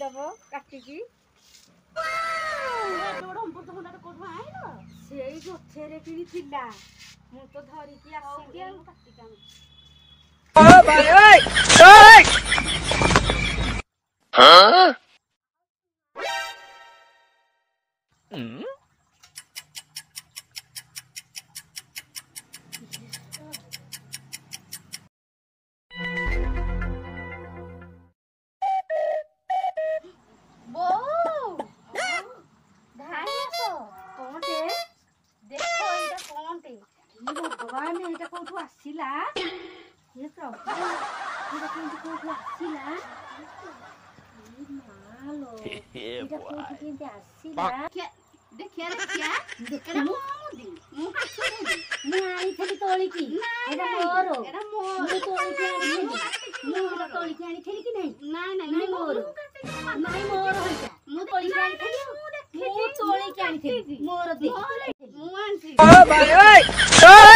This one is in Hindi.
दबो काटिकी सेई गोथेरे किनी थिला मु तो धरी की आसी आ काटिका ओ भाई ओए ओए हां भगवान एटा कोठू आसीला ये प्रभु एटा कोठू आसीला मालो एटा कोठू केंते आसीला देखिया एटा मोदी मु आई थली तोली की एटा मोरो मु तोली की आनी मु एटा तोली की आनी थली की नहीं मोरो होइता मु तोली की आनी थली मु तोली की आनी थली मोरो दे मु आनी ओ भाई ओए